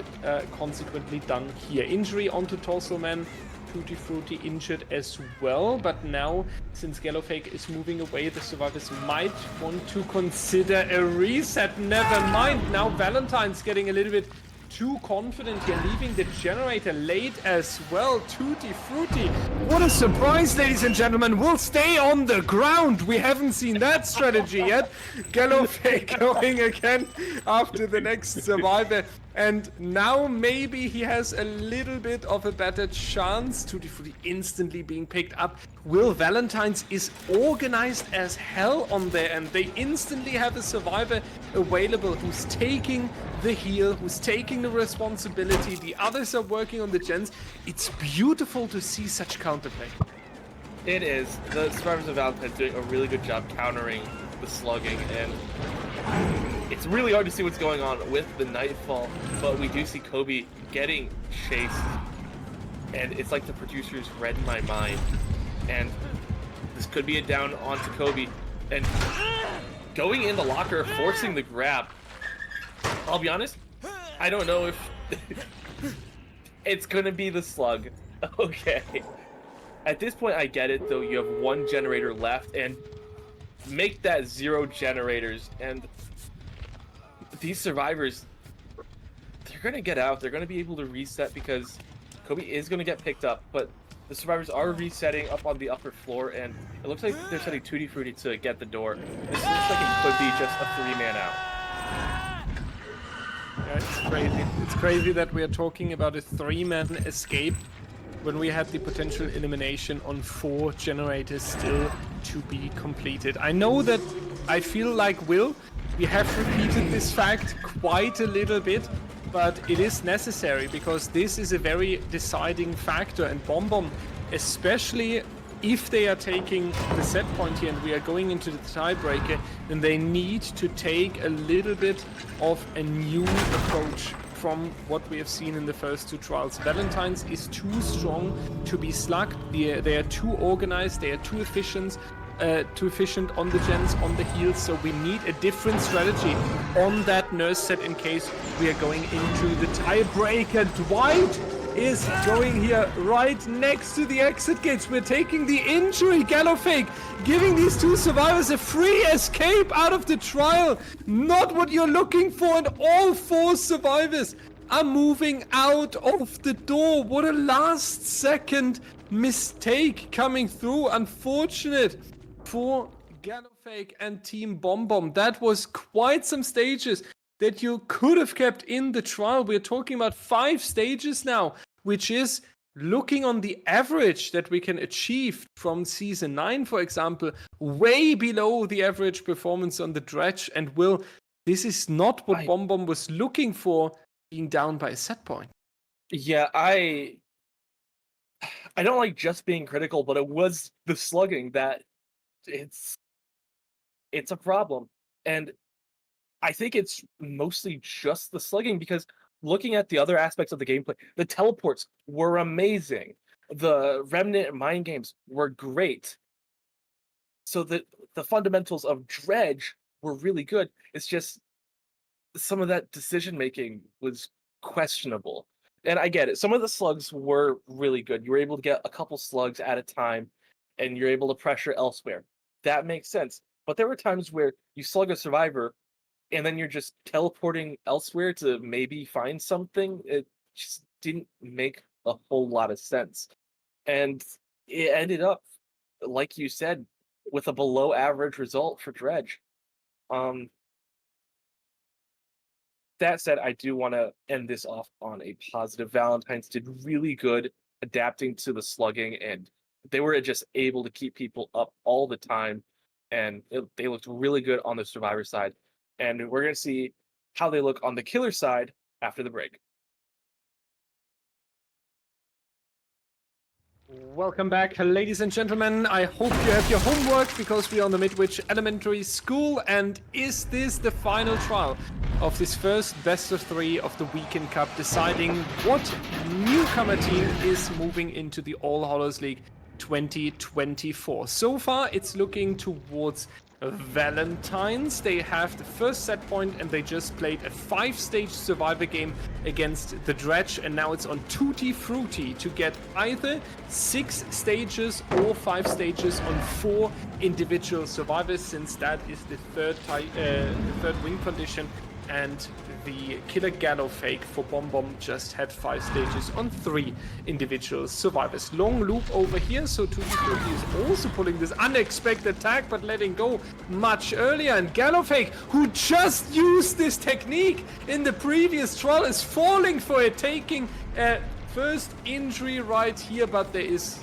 consequently done here. Injury onto Torso Man. Tutti Frutti injured as well, but now, since Gallowfake is moving away, the survivors might want to consider a reset. Never mind, now Valentine's getting a little bit too confident here, leaving the generator late as well. Tutti Frutti, what a surprise, ladies and gentlemen, will stay on the ground. We haven't seen that strategy yet. Gallowfake going again after the next survivor. And now maybe he has a little bit of a better chance. Tutti Frutti instantly being picked up. Will Valentines is organized as hell on there, and they instantly have a survivor available who's taking the heal, who's taking the responsibility. The others are working on the gens. It's beautiful to see such counterplay. It is. The survivors of Valentines doing a really good job countering the slugging, and it's really hard to see what's going on with the Nightfall, but we do see Kobe getting chased, and it's like the producers read my mind, and this could be a down onto Kobe, and going in the locker, forcing the grab. I'll be honest, I don't know if it's gonna be the slug. Okay. At this point, I get it, though. You have 1 generator left, and make that 0 generators, and these survivors, they're gonna get out. They're gonna be able to reset because Kobe is gonna get picked up, but the survivors are resetting up on the upper floor, and it looks like they're setting Tutti Frutti to get the door. This looks like it could be just a 3-man out. Yeah, it's crazy. It's crazy that we are talking about a 3-man escape when we had the potential elimination on 4 generators still to be completed. I know that I feel like we have repeated this fact quite a little bit, but it is necessary because this is a very deciding factor, and BomBom, especially if they are taking the set point here and we are going into the tiebreaker, then they need to take a little bit of a new approach from what we have seen in the first 2 trials. Valentines is too strong to be slugged. They are too organized, they are too efficient on the gens, on the heals, so we need a different strategy on that nurse set in case we are going into the tiebreaker. Dwight is going here right next to the exit gates. We're taking the injury. Gallowfake giving these two survivors a free escape out of the trial. Not what you're looking for, and all four survivors are moving out of the door. What a last second mistake coming through. Unfortunate for Gallowfake and Team BomBom. That was quite some stages that you could have kept in the trial. We're talking about 5 stages now, which is looking on the average that we can achieve from Season 9, for example, way below the average performance on the Dredge. And this is not what BomBom was looking for, being down by a set point. Yeah, I don't like just being critical, but it was the slugging that it's a problem. And I think it's mostly just the slugging, because looking at the other aspects of the gameplay, the teleports were amazing. The Remnant mind games were great. So the fundamentals of Dredge were really good. It's just some of that decision-making was questionable. And I get it. Some of the slugs were really good. You were able to get a couple slugs at a time, and you're able to pressure elsewhere. That makes sense. But there were times where you slug a survivor, and then you're just teleporting elsewhere to maybe find something. It just didn't make a whole lot of sense. And it ended up, like you said, with a below average result for Dredge. That said, I do want to end this off on a positive. Valentines did really good adapting to the slugging, and they were just able to keep people up all the time. And they looked really good on the survivor side. And we're going to see how they look on the killer side after the break. Welcome back, ladies and gentlemen. I hope you have your homework, because we are on the Midwich Elementary School. And is this the final trial of this first best of 3 of the Weekend Cup, deciding what newcomer team is moving into the All Hallows League 2024? So far, it's looking towards Valentines. They have the first set point, and they just played a 5-stage survivor game against the Dredge, and now it's on Tutti Frutti to get either 6 stages or 5 stages on 4 individual survivors, since that is the third win condition. And the killer Gallowfake for BomBom just had 5 stages on 3 individual survivors. Long loop over here, so Tutti Frutti is also pulling this unexpected attack, but letting go much earlier. And Gallowfake, who just used this technique in the previous trial, is falling for it, taking a first injury right here, but there is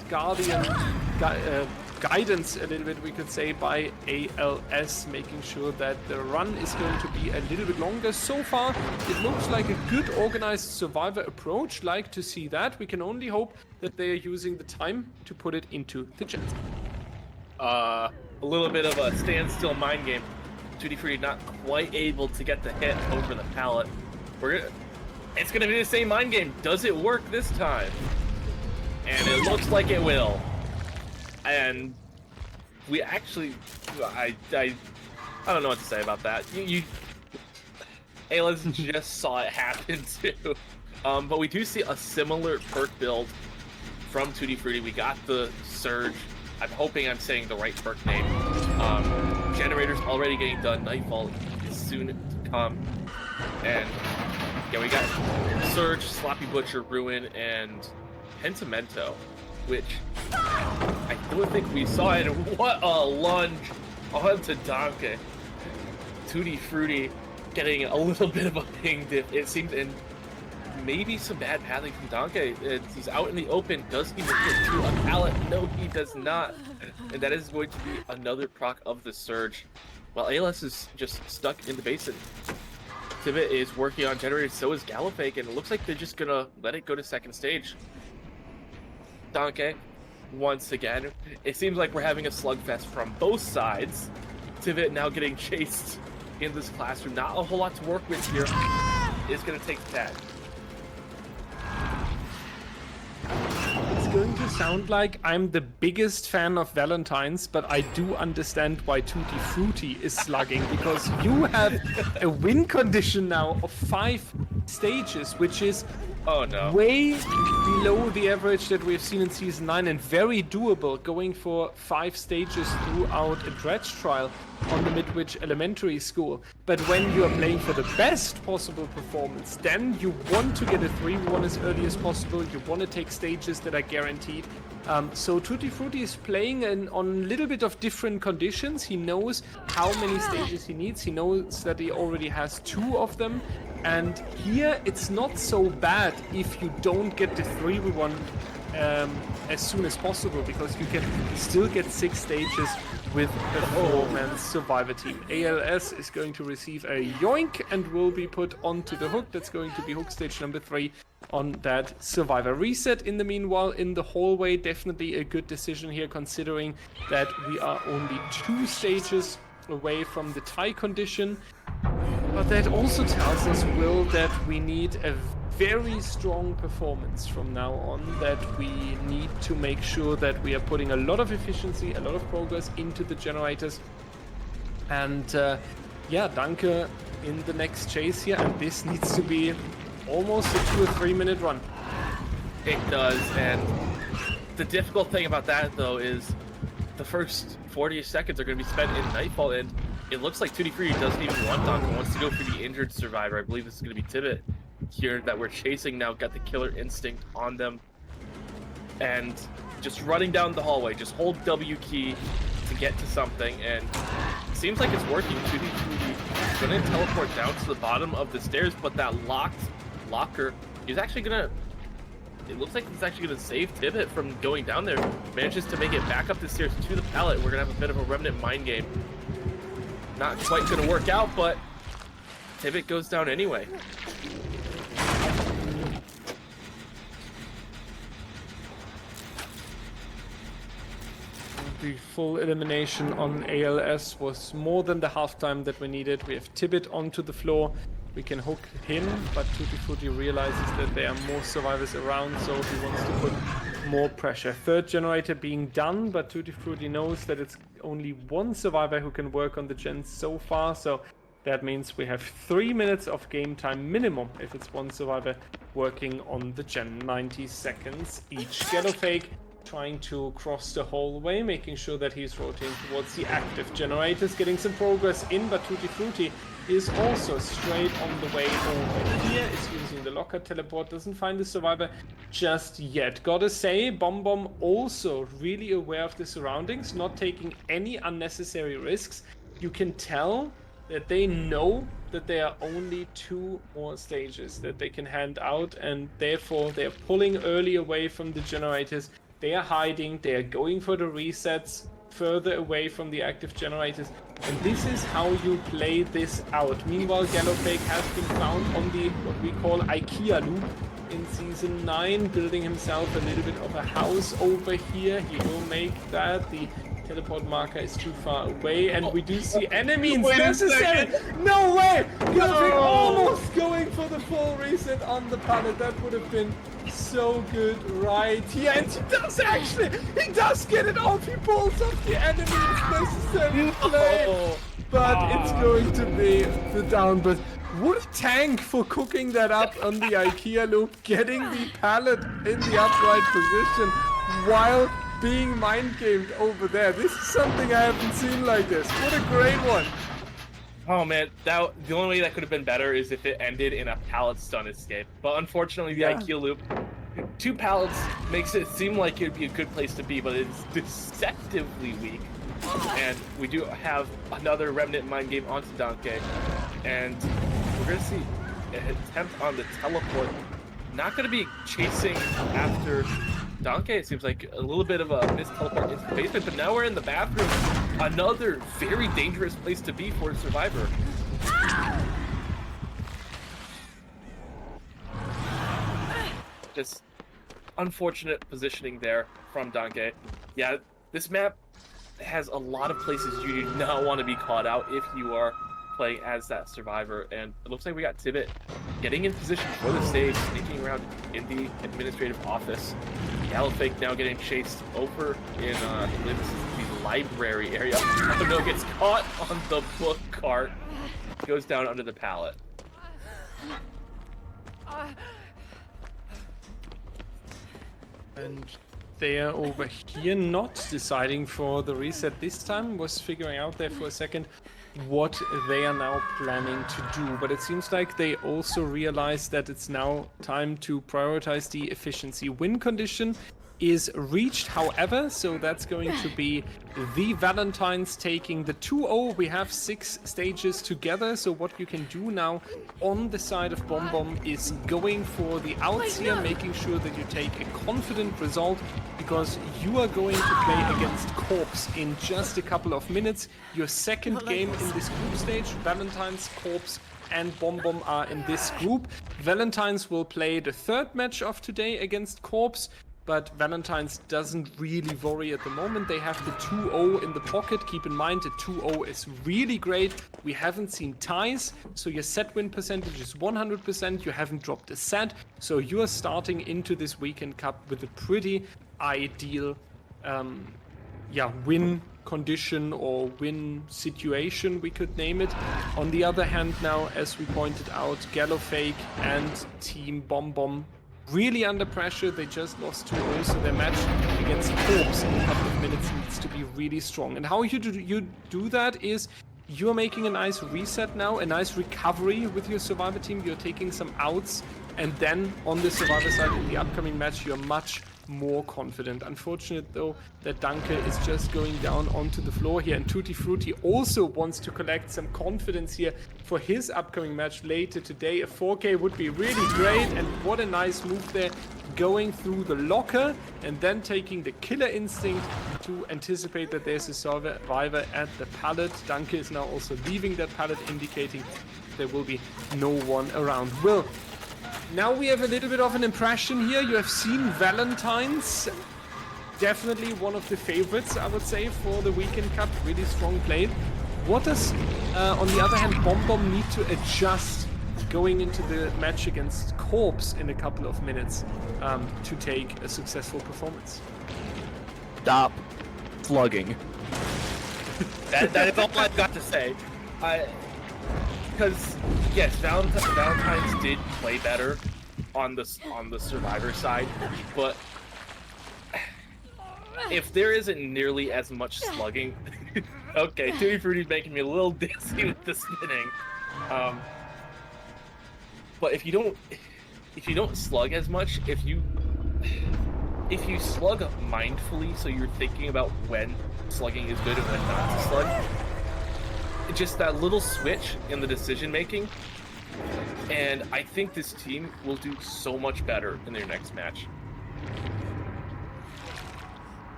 guidance a little bit, we could say, by ALS, making sure that the run is going to be a little bit longer. So far, it looks like a good organized survivor approach. Like to see that. We can only hope that they are using the time to put it into the chat. A little bit of a standstill mind game. Tutti Frutti not quite able to get the hit over the pallet. It's gonna be the same mind game. Does it work this time? And it looks like it will. And we actually, I don't know what to say about that. ALS just saw it happen too. But we do see a similar perk build from Tutti Frutti. We got the Surge. I'm hoping I'm saying the right perk name. Generator's already getting done. Nightfall is soon to come. And yeah, we got Surge, Sloppy Butcher, Ruin, and Pentimento, which I don't think we saw it. What a lunge onto Donkey. Tutti Frutti getting a little bit of a ping dip, it seems, and maybe some bad pathing from Donkey. He's out in the open. Does he make it to a pallet? No, he does not. And that is going to be another proc of the Surge. While ALS is just stuck in the basin. Tivit is working on Generator, so is Gallowfake, and it looks like they're just gonna let it go to second stage. Donkey, once again, it seems like we're having a slugfest from both sides. Tivit now getting chased in this classroom. Not a whole lot to work with here. It's gonna take the tag. It's going to sound like I'm the biggest fan of Valentines, but I do understand why Tutti Frutti is slugging, because you have a win condition now of 5 stages, which is Oh no. Way below the average that we've seen in Season 9 and very doable, going for 5 stages throughout a dredge trial on the Midwich Elementary School. But when you are playing for the best possible performance, then you want to get a 3v1 as early as possible, you want to take stages that are guaranteed. So Tutti Frutti is playing on a little bit of different conditions. He knows how many stages he needs, he knows that he already has 2 of them. And here it's not so bad if you don't get the 3v1 as soon as possible, because you can still get 6 stages with a 4-man survivor team. ALS is going to receive a yoink and will be put onto the hook. That's going to be hook stage number 3 on that survivor. Reset in the meanwhile in the hallway, definitely a good decision here, considering that we are only 2 stages away from the tie condition. But that also tells us, Will, that we need a very strong performance from now on, that we need to make sure that we are putting a lot of efficiency, a lot of progress into the generators. And yeah, Danke in the next chase here, and this needs to be almost a 2 or 3 minute run. It does, and the difficult thing about that, though, is the first 40 seconds are going to be spent in Nightfall, and it looks like Tutti Frutti doesn't even want Danke, wants to go for the injured survivor. I believe this is going to be Tibbet here that we're chasing now, got the killer instinct on them. And just running down the hallway, just hold W key to get to something, and it seems like it's working. Tutti Frutti is going to teleport down to the bottom of the stairs, but that locker is actually going to... It looks like it's actually going to save Tibbet from going down there. Manages to make it back up the stairs to the pallet. We're going to have a bit of a remnant mind game. Not quite going to work out, but Tibbet goes down anyway. The full elimination on ALS was more than the halftime that we needed. We have Tibbet onto the floor. We can hook him, but Tutti Frutti realizes that there are more survivors around, so he wants to put more pressure. Third generator being done, but Tutti Frutti knows that it's only 1 survivor who can work on the gens so far, so that means we have 3 minutes of game time minimum if it's 1 survivor working on the gen. 90 seconds each. Gallowfake trying to cross the hallway, making sure that he's rotating towards the active generators, getting some progress in, but Tutti Frutti is also straight on the way over here, is using the locker teleport, doesn't find the survivor just yet. Gotta say, BomBom also really aware of the surroundings, not taking any unnecessary risks. You can tell that they know that there are only 2 more stages that they can hand out, and therefore they're pulling early away from the generators. They are hiding, they are going for the resets further away from the active generators, and this is how you play this out. Meanwhile, Gallowfake has been found on the what we call IKEA loop in Season 9, building himself a little bit of a house over here. He will make that. The teleport marker is too far away, and we do see enemies. Wait a second! No way! Gallowfake almost going for the full reset on the pallet. That would have been so good right here, and he does get it off. He pulls off the enemy. It's necessary play, but it's going to be the down. But what a tank for cooking that up on the IKEA loop, getting the pallet in the upright position while being mind gamed over there. This is something I haven't seen like this. What a great one. Oh man, the only way that could have been better is if it ended in a pallet stun escape. But unfortunately, the IKEA loop, 2 pallets makes it seem like it would be a good place to be, but it's deceptively weak. And we do have another remnant mind game onto Danke, and we're going to see an attempt on the teleport. Not going to be chasing after Danke. It seems like a little bit of a missed teleport into the basement, but now we're in the bathroom. Another very dangerous place to be for a survivor. Just unfortunate positioning there from Danke. Yeah, this map has a lot of places you do not want to be caught out if you are playing as that survivor, and it looks like we got Tibbet getting in position for the stage, sneaking around in the administrative office. Gallowfake now getting chased over in I believe this is the library area. Oh no, gets caught on the book cart, goes down under the pallet. And they're over here not deciding for the reset this time, was figuring out there for a second what they are now planning to do. But it seems like they also realize that it's now time to prioritize the efficiency. Win condition is reached, however, so that's going to be the Valentines taking the 2-0. We have 6 stages together, so what you can do now on the side of BomBom is going for the outs here, making sure that you take a confident result, because you are going to play against Corpse in just a couple of minutes. Your second game in this group stage, Valentines, Corpse and BomBom are in this group. Valentines will play the third match of today against Corpse, but Valentines doesn't really worry at the moment. They have the 2-0 in the pocket. Keep in mind, the 2-0 is really great. We haven't seen ties, so your set win percentage is 100%. You haven't dropped a set, so you are starting into this Weekend Cup with a pretty ideal win condition or win situation, we could name it. On the other hand now, as we pointed out, Gallofake and Team BomBom really under pressure. They just lost 2-0, so their match against Corpse in a couple of minutes needs to be really strong. And how you do that is you're making a nice reset now, a nice recovery with your Survivor team. You're taking some outs, and then on the Survivor side in the upcoming match, you're much more confident. Unfortunate though that Danke is just going down onto the floor here, and Tutti Frutti also wants to collect some confidence here for his upcoming match later today. A 4K would be really great, and what a nice move there, going through the locker and then taking the killer instinct to anticipate that there's a survivor at the pallet. Danke is now also leaving that pallet, indicating there will be no one around. Will, now we have a little bit of an impression here. You have seen Valentines, definitely one of the favorites, I would say, for the Weekend Cup. Really strong play. What does, on the other hand, BomBom need to adjust going into the match against Corpse in a couple of minutes to take a successful performance? Stop slugging. that is all I've got to say. Because yes, Valentines did play better on the Survivor side, but if there isn't nearly as much slugging, okay, Tutti Frutti's making me a little dizzy with the spinning. But if you don't slug as much, if you slug mindfully, so you're thinking about when slugging is good and when not to slug, just that little switch in the decision making, and I think this team will do so much better in their next match.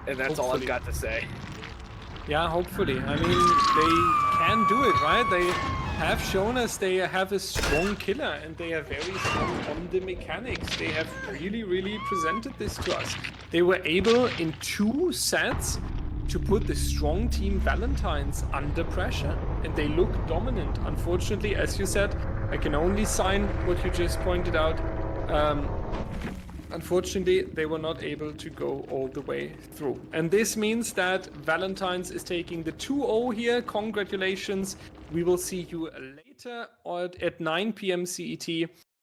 And that's all I've got to say. Yeah, hopefully. I mean, they can do it, right? They have shown us they have a strong killer, and they are very strong on the mechanics. They have really presented this to us. They were able in 2 sets to put the strong team Valentines under pressure, and they look dominant. Unfortunately, as you said, I can only sign what you just pointed out. Unfortunately, they were not able to go all the way through. And this means that Valentines is taking the 2-0 here. Congratulations. We will see you later at 9 p.m. CET,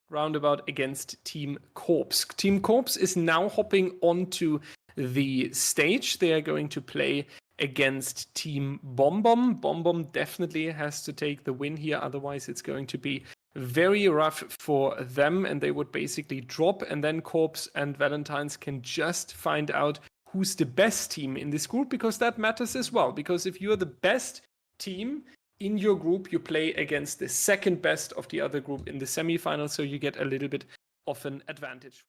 roundabout, against Team Corpse. Team Corpse is now hopping onto the stage. They are going to play against Team BomBom. BomBom definitely has to take the win here, otherwise it's going to be very rough for them, and they would basically drop, and then Corpse and Valentines can just find out who's the best team in this group, because that matters as well. Because if you're the best team in your group, you play against the second best of the other group in the semifinals, so you get a little bit of an advantage.